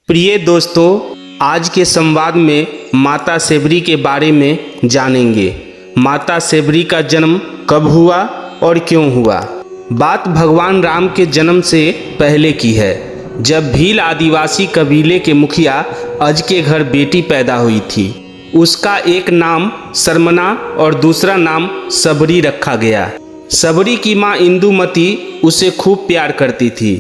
प्रिय दोस्तों, आज के संवाद में माता सेबरी के बारे में जानेंगे। माता सेबरी का जन्म कब हुआ और क्यों हुआ। बात भगवान राम के जन्म से पहले की है, जब भील आदिवासी कबीले के मुखिया अज के घर बेटी पैदा हुई थी। उसका एक नाम सरमना और दूसरा नाम सबरी रखा गया। सबरी की माँ इंदुमती उसे खूब प्यार करती थी।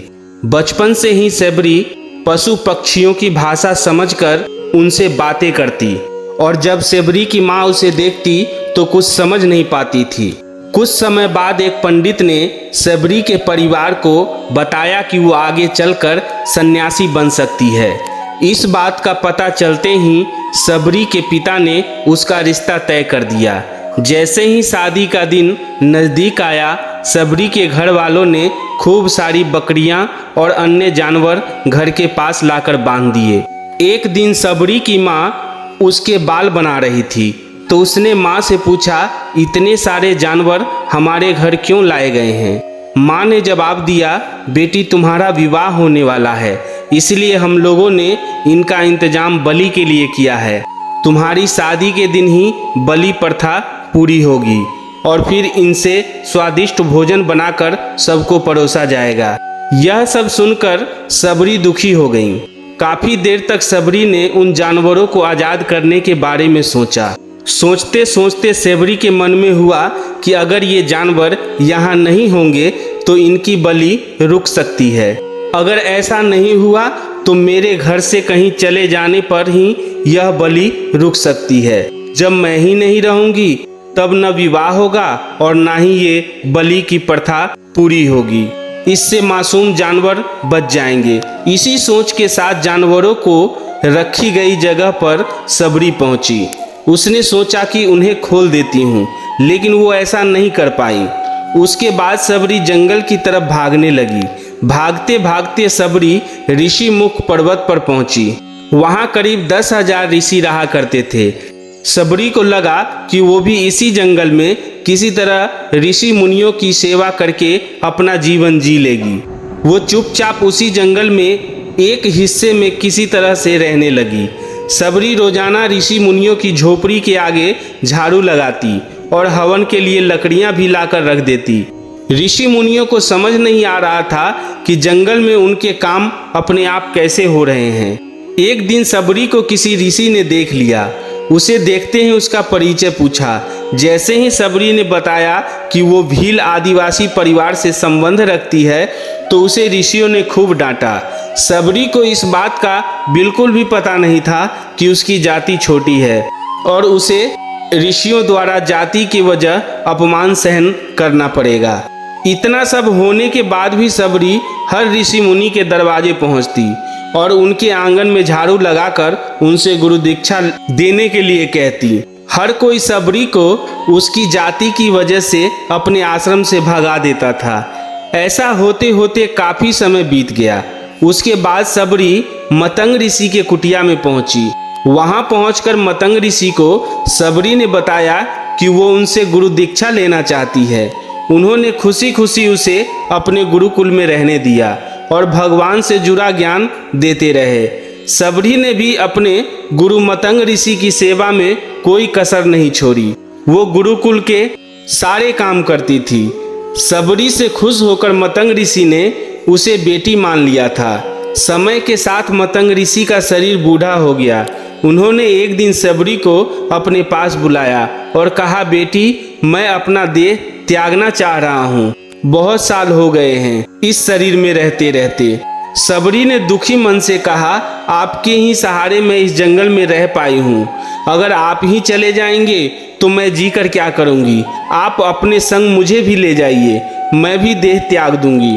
बचपन से ही सेबरी पशु पक्षियों की भाषा समझकर उनसे बातें करती और जब सेबरी की माँ उसे देखती तो कुछ समझ नहीं पाती थी। कुछ समय बाद एक पंडित ने सेबरी के परिवार को बताया कि वो आगे चलकर सन्यासी बन सकती है। इस बात का पता चलते ही सेबरी के पिता ने उसका रिश्ता तय कर दिया। जैसे ही शादी का दिन नज़दीक आया, सेबरी के घर वालों ने खूब सारी बकरियां और अन्य जानवर घर के पास लाकर बांध दिए। एक दिन सेबरी की माँ उसके बाल बना रही थी तो उसने माँ से पूछा, इतने सारे जानवर हमारे घर क्यों लाए गए हैं। माँ ने जवाब दिया, बेटी तुम्हारा विवाह होने वाला है, इसलिए हम लोगों ने इनका इंतजाम बलि के लिए किया है। तुम्हारी शादी के दिन ही बलि प्रथा पूरी होगी और फिर इनसे स्वादिष्ट भोजन बनाकर सबको परोसा जाएगा। यह सब सुनकर सेबरी दुखी हो गई। काफी देर तक सेबरी ने उन जानवरों को आजाद करने के बारे में सोचा। सोचते सोचते सेबरी के मन में हुआ कि अगर ये जानवर यहाँ नहीं होंगे तो इनकी बलि रुक सकती है। अगर ऐसा नहीं हुआ तो मेरे घर से कहीं चले जाने पर ही यह बलि रुक सकती है। जब मैं ही नहीं रहूंगी तब न विवाह होगा और न ही ये बलि की प्रथा पूरी होगी। इससे मासूम जानवर बच जाएंगे। इसी सोच के साथ जानवरों को रखी गई जगह पर सेबरी पहुंची। उसने सोचा कि उन्हें खोल देती हूँ, लेकिन वो ऐसा नहीं कर पाई। उसके बाद सेबरी जंगल की तरफ भागने लगी। भागते भागते सेबरी ऋषि मुख पर्वत पर पहुंची। वहां करीब 10,000 ऋषि रहा करते थे। सेबरी को लगा कि वो भी इसी जंगल में किसी तरह ऋषि मुनियों की सेवा करके अपना जीवन जी लेगी। वो चुपचाप उसी जंगल में एक हिस्से में किसी तरह से रहने लगी। सेबरी रोजाना ऋषि मुनियों की झोपड़ी के आगे झाड़ू लगाती और हवन के लिए लकड़ियां भी लाकर रख देती। ऋषि मुनियों को समझ नहीं आ रहा था कि जंगल में उनके काम अपने आप कैसे हो रहे हैं। एक दिन सेबरी को किसी ऋषि ने देख लिया। उसे देखते ही उसका परिचय पूछा। जैसे ही सेबरी ने बताया कि वो भील आदिवासी परिवार से संबंध रखती है तो उसे ऋषियों ने खूब डांटा। सेबरी को इस बात का बिल्कुल भी पता नहीं था कि उसकी जाति छोटी है और उसे ऋषियों द्वारा जाति की वजह अपमान सहन करना पड़ेगा। इतना सब होने के बाद भी सेबरी हर ऋषि मुनि के दरवाजे पहुंचती और उनके आंगन में झाड़ू लगाकर उनसे गुरु दीक्षा देने के लिए कहती। हर कोई सेबरी को उसकी जाति की वजह से अपने आश्रम से भगा देता था। ऐसा होते होते काफी समय बीत गया। उसके बाद सेबरी मतंग ऋषि के कुटिया में पहुंची। वहां पहुंचकर मतंग ऋषि को सेबरी ने बताया कि वो उनसे गुरु दीक्षा लेना चाहती है। उन्होंने खुशी खुशी उसे अपने गुरुकुल में रहने दिया और भगवान से जुड़ा ज्ञान देते रहे। सेबरी ने भी अपने गुरु मतंग ऋषि की सेवा में कोई कसर नहीं छोड़ी। वो गुरुकुल के सारे काम करती थी। सेबरी से खुश होकर मतंग ऋषि ने उसे बेटी मान लिया था। समय के साथ मतंग ऋषि का शरीर बूढ़ा हो गया। उन्होंने एक दिन सेबरी को अपने पास बुलाया और कहा, बेटी मैं अपना देह त्यागना चाह रहा हूँ। बहुत साल हो गए हैं इस शरीर में रहते रहते। सेबरी ने दुखी मन से कहा, आपके ही सहारे मैं इस जंगल में रह पाई हूँ। अगर आप ही चले जाएंगे तो मैं जीकर क्या करूँगी। आप अपने संग मुझे भी ले जाइए, मैं भी देह त्याग दूंगी।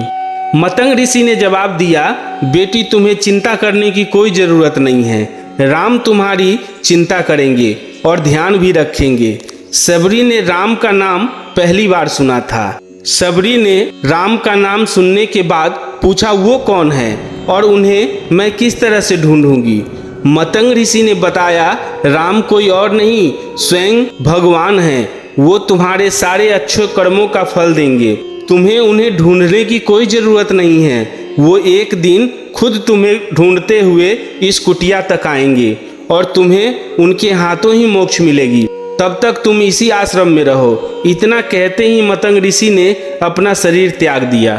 मतंग ऋषि ने जवाब दिया, बेटी तुम्हें चिंता करने की कोई जरूरत नहीं है। राम तुम्हारी चिंता करेंगे और ध्यान भी रखेंगे। सेबरी ने राम का नाम पहली बार सुना था। सेबरी ने राम का नाम सुनने के बाद पूछा, वो कौन है और उन्हें मैं किस तरह से ढूंढूंगी। मतंग ऋषि ने बताया, राम कोई और नहीं स्वयं भगवान हैं। वो तुम्हारे सारे अच्छे कर्मों का फल देंगे। तुम्हें उन्हें ढूंढने की कोई जरूरत नहीं है। वो एक दिन खुद तुम्हें ढूंढते हुए इस कुटिया तक आएंगे और तुम्हें उनके हाथों ही मोक्ष मिलेगी। तब तक तुम इसी आश्रम में रहो। इतना कहते ही मतंग ऋषि ने अपना शरीर त्याग दिया।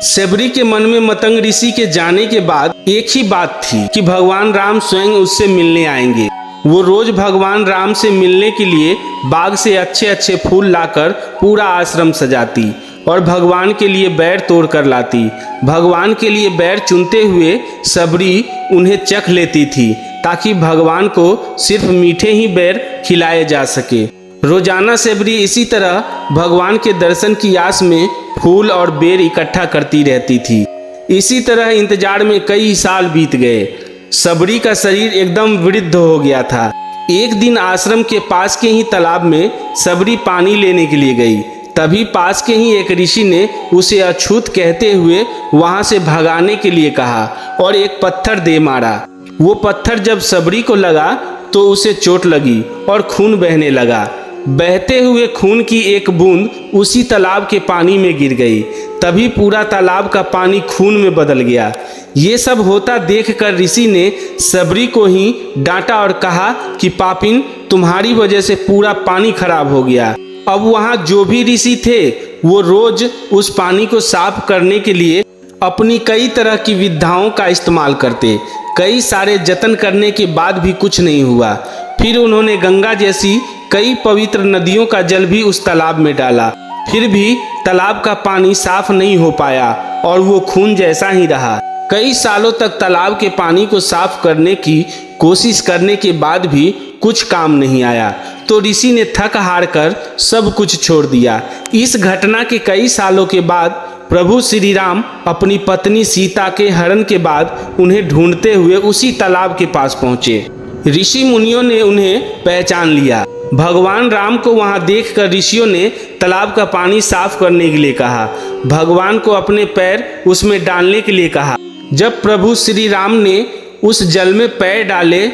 शबरी के मन में मतंग ऋषि के जाने के बाद एक ही बात थी कि भगवान राम स्वयं उससे मिलने आएंगे। वो रोज भगवान राम से मिलने के लिए बाग से अच्छे अच्छे फूल लाकर पूरा आश्रम सजाती और भगवान के लिए बैर तोड़ कर लाती। भगवान के लिए बैर चुनते हुए शबरी उन्हें चख लेती थी ताकि भगवान को सिर्फ मीठे ही बैर खिलाए जा सके। रोजाना शबरी इसी तरह भगवान के दर्शन की आस में फूल और बेर इकट्ठा करती रहती थी। इसी तरह इंतजार में कई साल बीत गए। शबरी का शरीर एकदम वृद्ध हो गया था। एक दिन आश्रम के पास के ही तालाब में शबरी पानी लेने के लिए गई। तभी पास के ही एक ऋषि ने उसे अछूत कहते हुए वहां से भगाने के लिए कहा और एक पत्थर दे मारा। वो पत्थर जब शबरी को लगा तो उसे चोट लगी और खून बहने लगा। बहते हुए खून की एक बूंद उसी तालाब के पानी में गिर गई। तभी पूरा तालाब का पानी खून में बदल गया। ये सब होता देखकर ऋषि ने शबरी को ही डांटा और कहा कि पापिन, तुम्हारी वजह से पूरा पानी खराब हो गया। अब वहाँ जो भी ऋषि थे वो रोज उस पानी को साफ करने के लिए अपनी कई तरह की विधाओं का इस्तेमाल करते। कई सारे जतन करने के बाद भी कुछ नहीं हुआ। फिर उन्होंने गंगा जैसी कई पवित्र नदियों का जल भी उस तालाब में डाला, फिर भी तालाब का पानी साफ नहीं हो पाया और वो खून जैसा ही रहा। कई सालों तक तालाब के पानी को साफ करने की कोशिश करने के बाद भी कुछ काम नहीं आया, तो ऋषि ने थक हार कर सब कुछ छोड़ दिया। इस घटना के कई सालों के बाद प्रभु श्री राम अपनी पत्नी सीता के हरण के बाद उन्हें ढूंढते हुए उसी तालाब के पास पहुंचे। ऋषि मुनियों ने उन्हें पहचान लिया। भगवान राम को वहां देखकर ऋषियों ने तालाब का पानी साफ करने के लिए कहा। भगवान को अपने पैर उसमें डालने के लिए कहा। जब प्रभु श्री राम ने उस जल में पैर डाले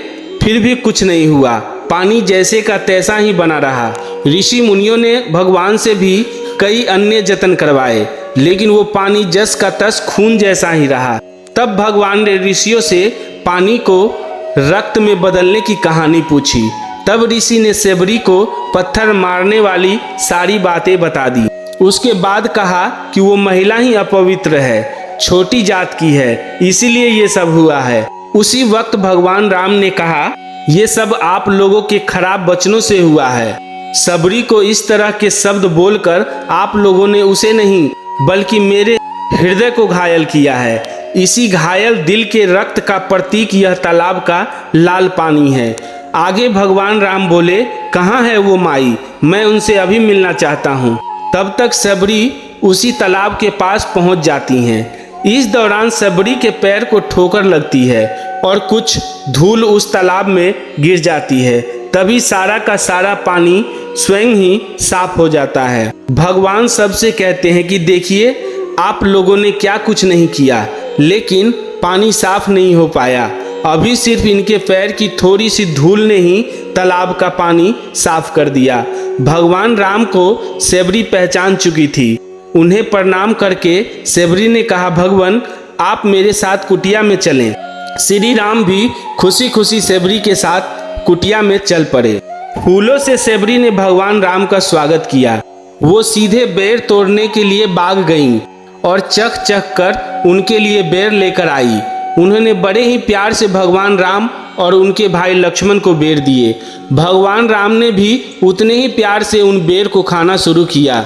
फिर भी कुछ नहीं हुआ। पानी जैसे का तैसा ही बना रहा। ऋषि मुनियों ने भगवान से भी कई अन्य जतन करवाए, लेकिन वो पानी जस का तस खून जैसा ही रहा। तब भगवान ने ऋषियों से पानी को रक्त में बदलने की कहानी पूछी। तब ऋषि ने शबरी को पत्थर मारने वाली सारी बातें बता दी। उसके बाद कहा कि वो महिला ही अपवित्र है, छोटी जात की है, इसीलिए ये सब हुआ है। उसी वक्त भगवान राम ने कहा, ये सब आप लोगों के खराब वचनों से हुआ है। शबरी को इस तरह के शब्द बोलकर आप लोगों ने उसे नहीं बल्कि मेरे हृदय को घायल किया है। इसी घायल दिल के रक्त का प्रतीक यह तालाब का लाल पानी है। आगे भगवान राम बोले, कहाँ है वो माई, मैं उनसे अभी मिलना चाहता हूँ। तब तक शबरी उसी तालाब के पास पहुँच जाती हैं। इस दौरान शबरी के पैर को ठोकर लगती है और कुछ धूल उस तालाब में गिर जाती है। तभी सारा का सारा पानी स्वयं ही साफ हो जाता है। भगवान सबसे कहते हैं कि देखिए, आप लोगों ने क्या कुछ नहीं किया, लेकिन पानी साफ नहीं हो पाया। अभी सिर्फ इनके पैर की थोड़ी सी धूल ने ही तालाब का पानी साफ कर दिया। भगवान राम को शबरी पहचान चुकी थी। उन्हें प्रणाम करके शबरी ने कहा, भगवान आप मेरे साथ कुटिया में चलें। श्री राम भी खुशी खुशी शबरी के साथ कुटिया में चल पड़े। फूलों से शबरी ने भगवान राम का स्वागत किया। वो सीधे बेर तोड़ने के लिए बाग गईं और चख चख कर उनके लिए बेर लेकर आई। उन्होंने बड़े ही प्यार से भगवान राम और उनके भाई लक्ष्मण को बेर दिए। भगवान राम ने भी उतने ही प्यार से उन बेर को खाना शुरू किया।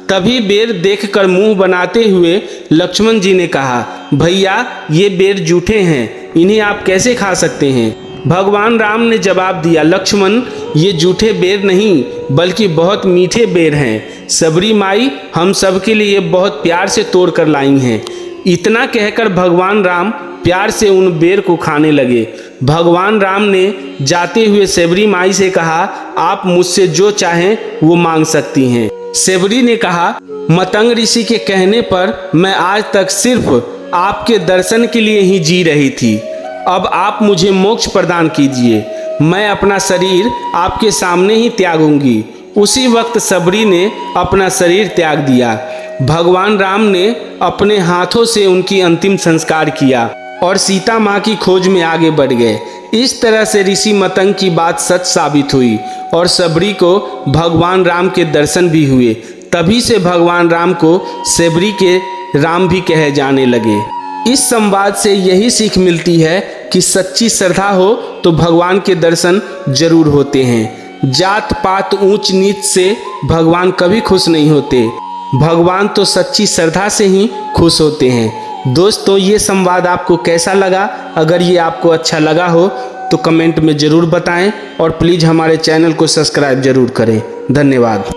तभी बेर देखकर मुंह बनाते हुए लक्ष्मण जी ने कहा, भैया ये बेर जूठे हैं, इन्हें आप कैसे खा सकते हैं। भगवान राम ने जवाब दिया, लक्ष्मण ये जूठे बेर नहीं बल्कि बहुत मीठे बेर हैं। शबरी माई हम सबके लिए बहुत प्यार से तोड़ कर लाई हैं। इतना कहकर भगवान राम प्यार से उन बेर को खाने लगे। भगवान राम ने जाते हुए शबरी माई से कहा, आप मुझसे जो चाहें वो मांग सकती हैं। शबरी ने कहा, मतंग ऋषि के कहने पर मैं आज तक सिर्फ आपके दर्शन के लिए ही जी रही थी। अब आप मुझे मोक्ष प्रदान कीजिए, मैं अपना शरीर आपके सामने ही त्यागूंगी। उसी वक्त शबरी ने अपना शरीर त्याग दिया। भगवान राम ने अपने हाथों से उनकी अंतिम संस्कार किया और सीता माँ की खोज में आगे बढ़ गए। इस तरह से ऋषि मतंग की बात सच साबित हुई और सबरी को भगवान राम के दर्शन भी हुए। तभी से भगवान राम को सबरी के राम भी कहे जाने लगे। इस संवाद से यही सीख मिलती है कि सच्ची श्रद्धा हो तो भगवान के दर्शन जरूर होते हैं। जात पात ऊंच नीच से भगवान कभी खुश नहीं होते। भगवान तो सच्ची श्रद्धा से ही खुश होते हैं। दोस्तों, ये संवाद आपको कैसा लगा? अगर ये आपको अच्छा लगा हो तो कमेंट में ज़रूर बताएं और प्लीज़ हमारे चैनल को सब्सक्राइब जरूर करें। धन्यवाद।